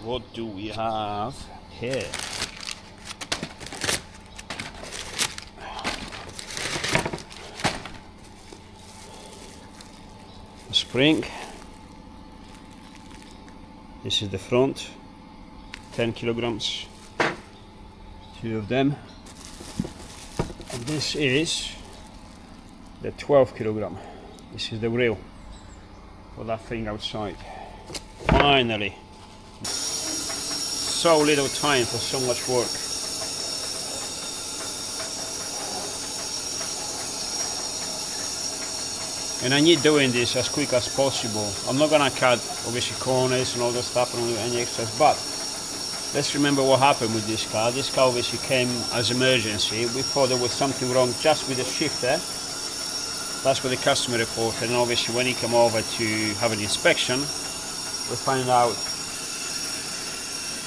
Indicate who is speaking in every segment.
Speaker 1: what do we have here? A spring. This is the front, 10 kilograms, 2 of them. And this is the 12 kilogram. This is the wheel for that thing outside. Finally. So little time for so much work. And I need doing this as quick as possible. I'm not gonna cut obviously corners and all that stuff and any extras, but let's remember what happened with this car. This car obviously came as emergency. We thought there was something wrong just with the shifter. That's what the customer reported, and obviously when he came over to have an inspection, we find out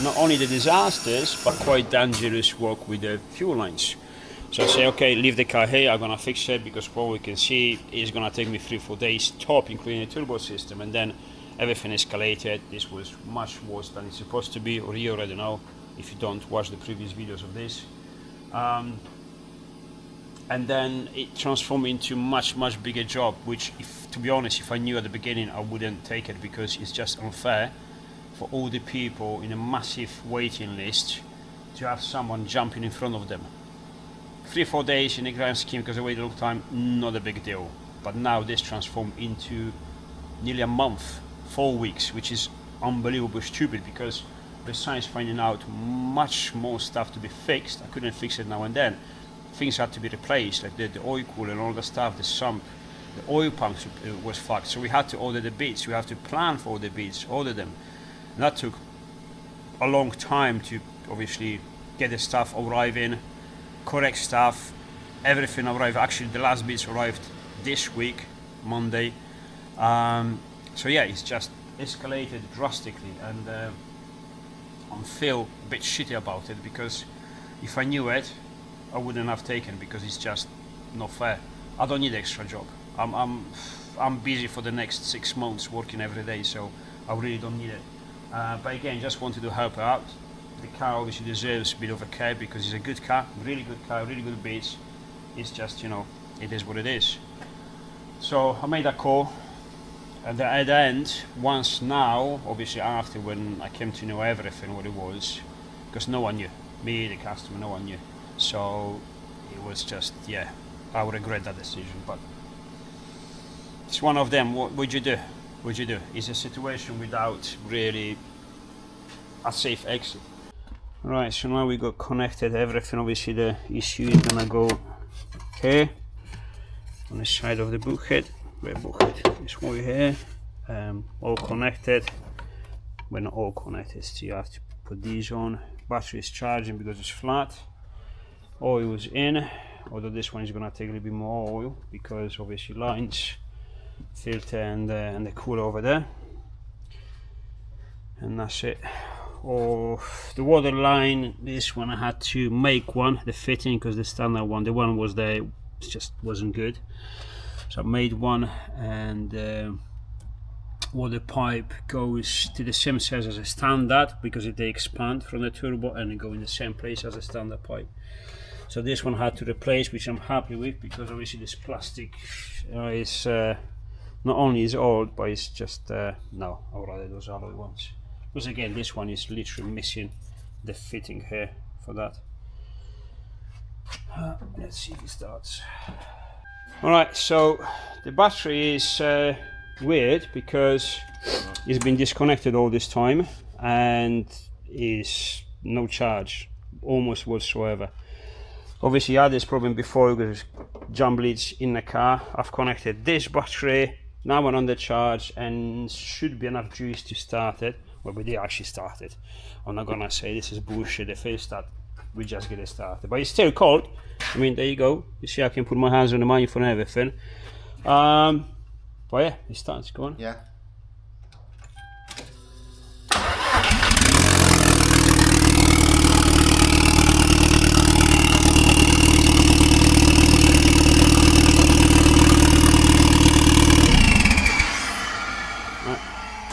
Speaker 1: not only the disasters, but quite dangerous work with the fuel lines. So I say, okay, leave the car here, I'm gonna fix it, because what we can see is gonna take me 3-4 days top, including the turbo system, and then everything escalated. This was much worse than it's supposed to be, or you already know if you don't watch the previous videos of this. And then it transformed into much bigger job, which, if, to be honest, if I knew at the beginning, I wouldn't take it, because it's just unfair for all the people in a massive waiting list to have someone jumping in front of them. 3-4 days in the grand scheme, because I waited a long time, not a big deal. But now this transformed into nearly a month, 4 weeks, which is unbelievably stupid, because besides finding out much more stuff to be fixed, I couldn't fix it now and then. Things had to be replaced, like the oil cooler and all the stuff, the sump, the oil pumps was fucked, so we had to order the bits, we have to plan for all the bits, order them. And that took a long time to obviously get the stuff arriving, correct stuff, everything arrived. Actually the last bits arrived this week, Monday. So yeah, it's just escalated drastically, and I feel a bit shitty about it, because if I knew it, I wouldn't have taken, because it's just not fair. I don't need extra job. I'm busy for the next 6 months working every day, so I really don't need it. But again, just wanted to help her out. The car obviously deserves a bit of a care, because it's a good car, really good bits. It's just, you know, it is what it is. So I made a call, and at the end, once now, obviously after, when I came to know everything what it was, because no one knew, me, the customer, no one knew. So it was just, yeah, I would regret that decision, but it's one of them. What would you do? Would you do? It's a situation without really a safe exit. Right, so now we got connected everything. Obviously the issue is gonna go here on the side of the bulkhead. Where bulkhead? This way here. All connected. We're not all connected, so you have to put these on. Battery is charging because it's flat. Oil is in, although this one is gonna take a little bit more oil, because obviously lines, filter, and the cooler over there, and that's it. Or the water line, this one I had to make one, the fitting, because the standard one, the one was there, it just wasn't good, so I made one. And water pipe goes to the same size as a standard, because they expand from the turbo and they go in the same place as a standard pipe. So this one had to replace, which I'm happy with, because obviously this plastic is not only is old, but it's just no, I'd rather those alloy ones. Because again, this one is literally missing the fitting here for that. Let's see if it starts. Alright, so the battery is weird, because it's been disconnected all this time and is no charge almost whatsoever. Obviously I had this problem before, because jump leads in the car. I've connected this battery, now we're on the charge, and should be enough juice to start it. Well, we did actually start it. I'm not gonna say this is bullshit, the first start, we just get it started. But it's still cold. I mean, there you go. You see I can put my hands on the manifold and everything. But yeah, it starts, go on.
Speaker 2: Yeah.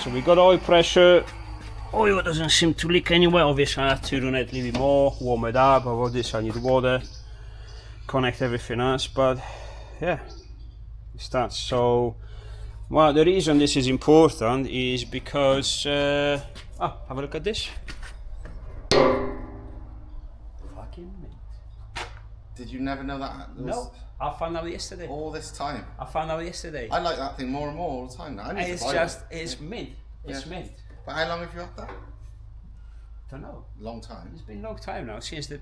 Speaker 1: So we got oil pressure oil doesn't seem to leak anywhere. Obviously I have to run it a little bit more, warm it up. About this I need water, connect everything else, but yeah, it starts. So well, the reason this is important is because have a look at this. Fucking mint.
Speaker 2: Did you never know that?
Speaker 1: No, I found out yesterday.
Speaker 2: All this time.
Speaker 1: I found out yesterday.
Speaker 2: I like that thing more and more all the time now.
Speaker 1: It's mint. It's mint.
Speaker 2: But how long have you had that?
Speaker 1: Don't know.
Speaker 2: Long time.
Speaker 1: It's been a long time now, since the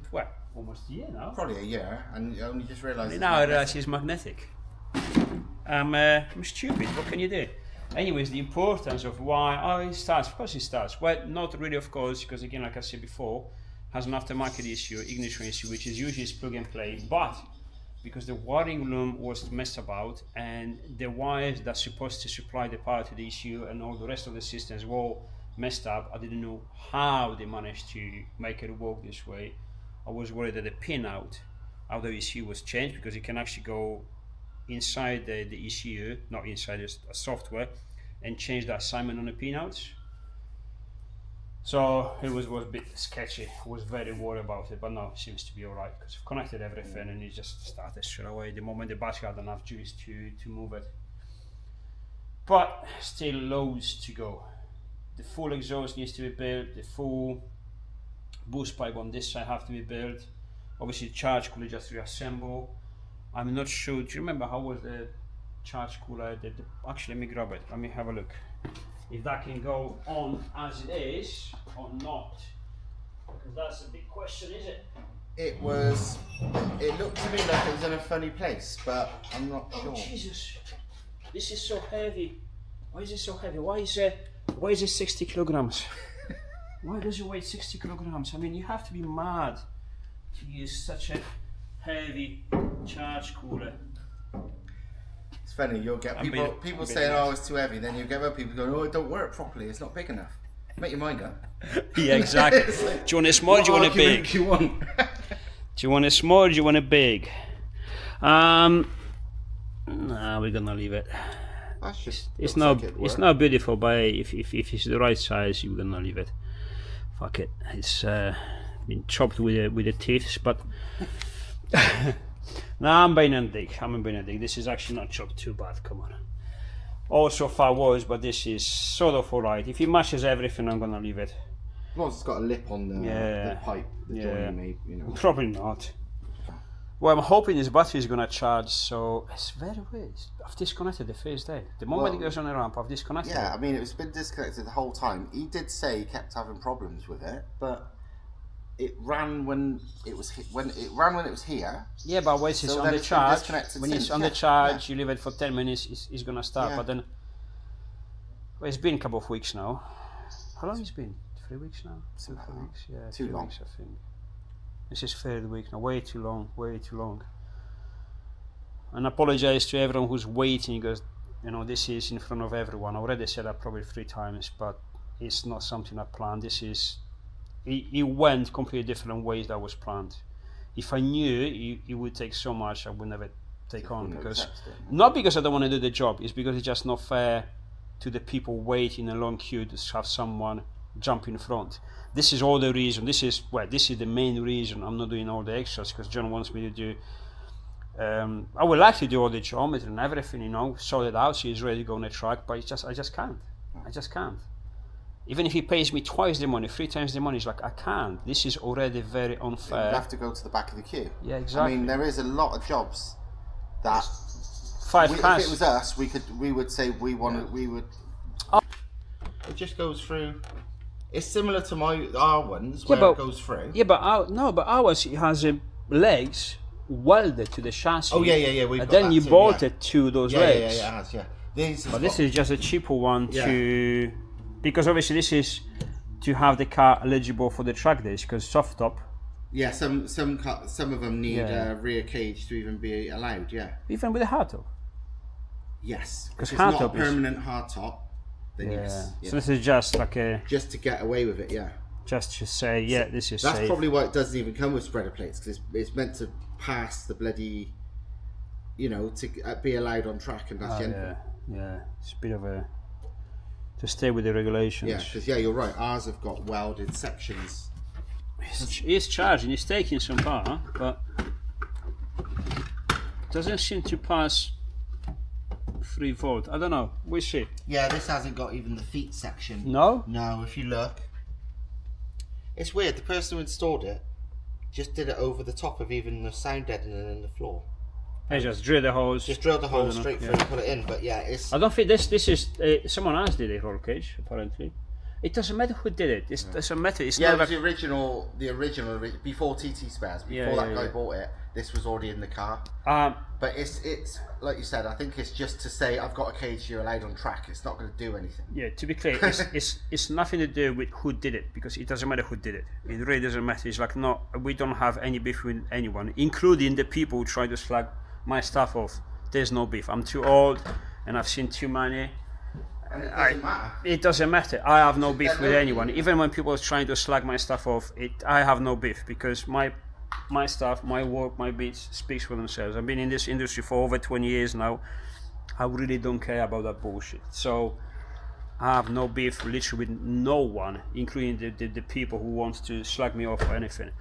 Speaker 1: almost a year now.
Speaker 2: Probably a year, and you only just realised.
Speaker 1: Now I realise it's magnetic. I'm stupid. What can you do? Anyways, the importance of why it starts. Of course it starts. Well, not really, of course, because again, like I said before, has an aftermarket issue, ignition issue, which is usually plug and play, but because the wiring loom was messed about and the wires that's supposed to supply the power to the ECU and all the rest of the systems were all messed up. I didn't know how they managed to make it work this way. I was worried that the pin out of the ECU was changed, because you can actually go inside the ECU, not inside the software, and change the assignment on the pinouts. So it was a bit sketchy. I was very worried about it, but now it seems to be alright, because I've connected everything and it just started straight away the moment the battery had enough juice to move it. But still loads to go. The full exhaust needs to be built, the full boost pipe on this side have to be built. Obviously charge cooler just reassemble. I'm not sure, do you remember how was the charge cooler? Actually, let me grab it, let me have a look. If that can go on as it is or not. Because that's a big question, is it?
Speaker 2: It looked to me like it was in a funny place, but I'm not sure.
Speaker 1: Oh Jesus, this is so heavy. Why is it so heavy? Why is it 60 kilograms? Why does it weigh 60 kilograms? I mean, you have to be mad to use such a heavy charge cooler.
Speaker 2: It's funny, you'll get people saying, oh, it's too heavy, then you get other people going, oh, it don't work properly, it's not big enough. Make your mind up.
Speaker 1: Yeah, exactly.
Speaker 2: Like,
Speaker 1: do you want it small or do you want it big?
Speaker 2: Do you want?
Speaker 1: Do you want it small or do you want it big? Nah, we're gonna leave it.
Speaker 2: That's just
Speaker 1: It's not beautiful, but if it's the right size, you're gonna leave it. Fuck it. It's been chopped with the teeth, but no, I'm being a dick. This is actually not chopped too bad. Come on. All so far was, but this is sort of alright. If it matches everything, I'm gonna leave it.
Speaker 2: As long as it's got a lip on the pipe, the joint you made, you know.
Speaker 1: Probably not. Well, I'm hoping this battery is gonna charge. So it's very weird. I've disconnected the first day. The moment it goes on the ramp, I've disconnected.
Speaker 2: Yeah, I mean, it's been disconnected the whole time. He did say he kept having problems with it, but it ran when it was here.
Speaker 1: Yeah, but when it's on the charge, the charge, you leave it for 10 minutes, it's gonna start. But then, well, it's been a couple of weeks now. How long has it been? 3 weeks now. 2 weeks. Yeah,
Speaker 2: too long.
Speaker 1: Weeks, I think. This is third week now. Way too long. Way too long. And I apologize to everyone who's waiting, because you know this is in front of everyone. I already said that probably 3 times, but it's not something I planned. This is. It went completely different ways that was planned. If I knew it would take so much, I would never take on, because not because I don't want to do the job, it's because it's just not fair to the people waiting in a long queue to have someone jump in front. This is all the reason. This is the main reason I'm not doing all the extras, because John wants me to do. I would like to do all the geometry and everything, you know, sort it out so he's ready to go on the track, but I just can't. I just can't. Even if he pays me twice the money, 3 times the money, it's like, I can't. This is already very unfair.
Speaker 2: You'd have to go to the back of the queue.
Speaker 1: Yeah, exactly.
Speaker 2: I mean, there is a lot of jobs that...
Speaker 1: 5 cars.
Speaker 2: If it was us, we would say we would...
Speaker 1: Oh.
Speaker 2: It just goes through... It's similar to our ones, where it goes through.
Speaker 1: Yeah, but ours has legs welded to the chassis.
Speaker 2: Oh, yeah.
Speaker 1: And then you bolted to those legs.
Speaker 2: Yeah, it has, yeah.
Speaker 1: This is just a cheaper one to... Because obviously this is to have the car eligible for the track days, because soft top.
Speaker 2: Yeah, some of them need a rear cage to even be allowed. Yeah.
Speaker 1: Even with a hard top.
Speaker 2: Yes.
Speaker 1: Because
Speaker 2: hard top is not a permanent hard top. Then yes.
Speaker 1: So this is just like a.
Speaker 2: Just to get away with it, yeah.
Speaker 1: Just to say, this is.
Speaker 2: That's
Speaker 1: safe.
Speaker 2: probably why it doesn't even come with spreader plates, because it's meant to pass the bloody, you know, to be allowed on track, and that's the end.
Speaker 1: Yeah, it's a bit of a. to stay with the regulations.
Speaker 2: Yeah, because you're right. Ours have got welded sections.
Speaker 1: It's charging. It's taking some power, but doesn't seem to pass 3 volt. I don't know. We'll see.
Speaker 2: Yeah, this hasn't got even the feet section.
Speaker 1: No?
Speaker 2: No, if you look. It's weird. The person who installed it just did it over the top of even the sound deadening in the floor.
Speaker 1: They just drill the holes.
Speaker 2: Just drilled the hole
Speaker 1: Put it on,
Speaker 2: straight through
Speaker 1: yeah.
Speaker 2: and put it in. But yeah, it's.
Speaker 1: I don't think this is someone else did a roll cage apparently. It doesn't matter who did it. It doesn't matter. It's
Speaker 2: Yeah,
Speaker 1: not
Speaker 2: it was
Speaker 1: like,
Speaker 2: the original before TT Spares. Before that guy bought it, this was already in the car. But it's like you said. I think it's just to say I've got a cage you're allowed on track. It's not going to do anything.
Speaker 1: yeah. To be clear, it's nothing to do with who did it, because it doesn't matter who did it. It really doesn't matter. It's like we don't have any beef with anyone, including the people who try to slag my stuff off. There's no beef. I'm too old, and I've seen too many.
Speaker 2: And it doesn't matter.
Speaker 1: It doesn't matter. I have no beef with anyone. Even when people are trying to slag my stuff off, I have no beef, because my stuff, my work, my beats speaks for themselves. I've been in this industry for over 20 years now. I really don't care about that bullshit. So I have no beef literally with no one, including the people who want to slag me off or anything.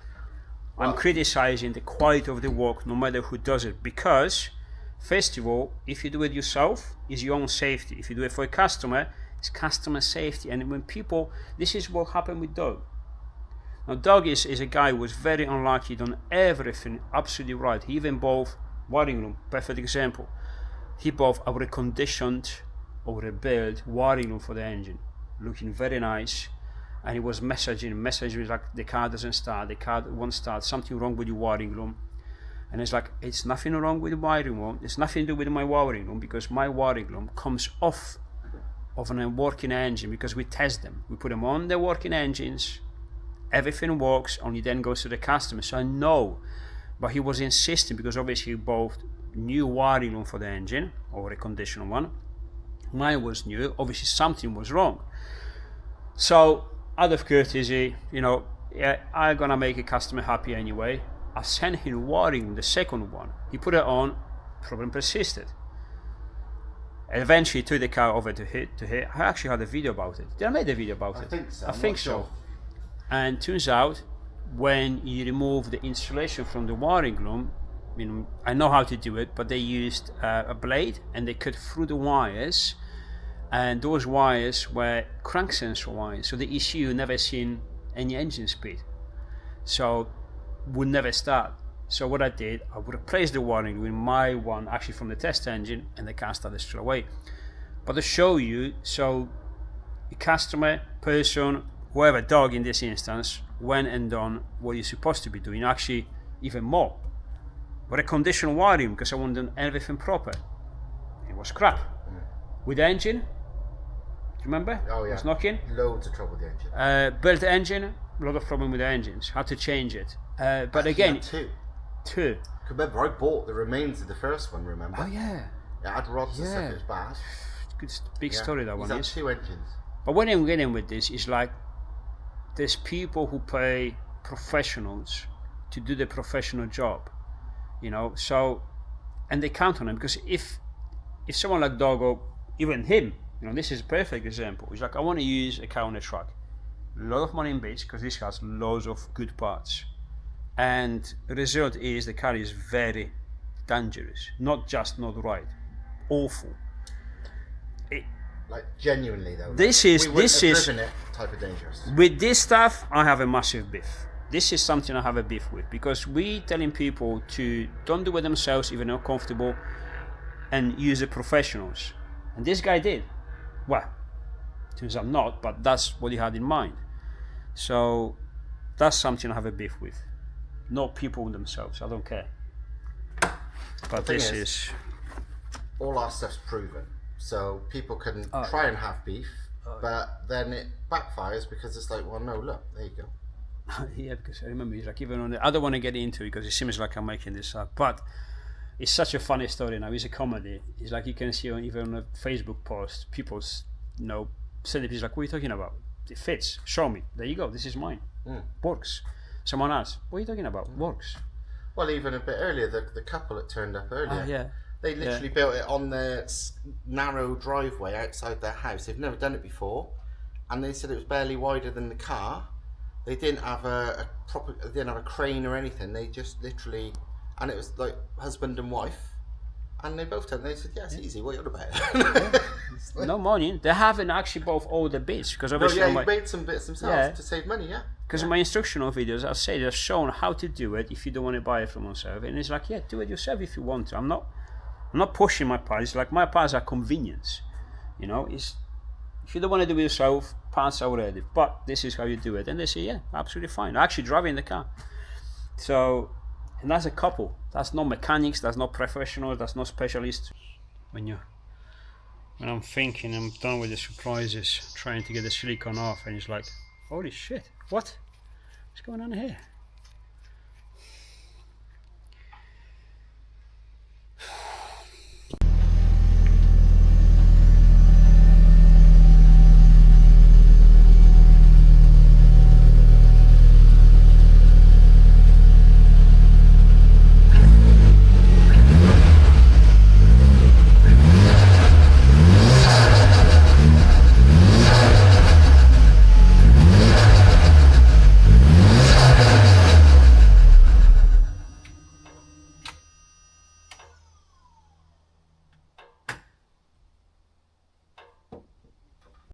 Speaker 1: I'm criticizing the quality of the work no matter who does it, because first of all, if you do it yourself, it's your own safety. If you do it for a customer, it's customer safety. And when people, this is what happened with Doug. Now, Doug is a guy who was very unlucky, done everything absolutely right. He even bought wiring room, perfect example. He bought a reconditioned or rebuilt wiring room for the engine, looking very nice. And he was messaging like the car doesn't start, the car won't start, something wrong with your wiring room. And it's like, it's nothing wrong with the wiring room, it's nothing to do with my wiring room, because my wiring room comes off of a working engine, because we test them. We put them on the working engines, everything works, only then goes to the customer. So I know, but he was insisting, because obviously he bought new wiring room for the engine, or a conditional one. Mine was new, obviously something was wrong. So out of courtesy, I'm gonna make a customer happy anyway. I sent him wiring, the second one. He put it on, problem persisted. And eventually took the car over to hit. I actually had a video about it. Did I make a video about it?
Speaker 2: I think so.
Speaker 1: I think so. And turns out, when you remove the insulation from the wiring loom, I know how to do it, but they used a blade and they cut through the wires, and those wires were crank sensor wires. So the ECU never seen any engine speed. So would never start. So what I did, I would replace the wiring with my one, actually from the test engine, and the car started straight away. But to show you, so the customer, person, whoever, dog in this instance, went and done what you're supposed to be doing, actually even more. But a conditional wiring, because I wanted everything proper. It was crap. With the engine, do you remember?
Speaker 2: Oh yeah.
Speaker 1: It was knocking.
Speaker 2: Loads of trouble with the engine.
Speaker 1: Built the engine, a lot of problem with the engines. Had to change it. But
Speaker 2: Actually,
Speaker 1: again,
Speaker 2: two. Remember, I bought the remains of the first one. Remember?
Speaker 1: Oh yeah.
Speaker 2: It had rods and stuff. It was bad.
Speaker 1: Good, big story that one
Speaker 2: He's
Speaker 1: is.
Speaker 2: had 2 engines.
Speaker 1: But what I'm getting with this is like, there's people who pay professionals to do the professional job, So, and they count on them, because if someone like Dogo, even him, this is a perfect example. He's like, I want to use a car on a truck. A lot of money in bits, because this has loads of good parts. And the result is the car is very dangerous. Not just not right, awful.
Speaker 2: Like genuinely though.
Speaker 1: This
Speaker 2: we
Speaker 1: is
Speaker 2: driven it type of dangerous.
Speaker 1: With this stuff, I have a massive beef. This is something I have a beef with, because we telling people to don't do it themselves if they're not comfortable, and use the professionals. And this guy did. Well, turns out not, but that's what he had in mind. So that's something I have a beef with. Not people themselves, I don't care. But this is
Speaker 2: all our stuff's proven, so people can try and have beef, but then it backfires, because it's like, well, no, look, there you go.
Speaker 1: Yeah, because I remember he's like, even on I don't want to get into it because it seems like I'm making this up, but it's such a funny story now. It's a comedy. It's like you can see even on a Facebook post, people, sending people like, what are you talking about? It fits. Show me. There you go. This is mine. Works. Someone else, what are you talking about? Works.
Speaker 2: Well, even a bit earlier, the couple that turned up earlier.
Speaker 1: Yeah.
Speaker 2: They literally built it on their narrow driveway outside their house. They've never done it before, and they said it was barely wider than the car. They didn't have a proper, they didn't have a crane or anything. They just literally, and it was like husband and wife, and they both told. They said, "Yeah, it's easy. What are you on about?"
Speaker 1: No money. They haven't actually bought all the bits because obviously.
Speaker 2: No, yeah, you made some bits themselves to save money. Yeah.
Speaker 1: Because in my instructional videos, I say they've shown how to do it if you don't want to buy it from yourself, and it's like, yeah, do it yourself if you want to. I'm not pushing my parts. Like my parts are convenience, you know. It's if you don't want to do it yourself, parts are already. But this is how you do it, and they say, yeah, absolutely fine. I actually drive in the car. So, and that's a couple. That's not mechanics. That's not professionals. That's not specialists. When I'm thinking I'm done with the surprises, trying to get the silicone off, and it's like, holy shit, what? What's going on here?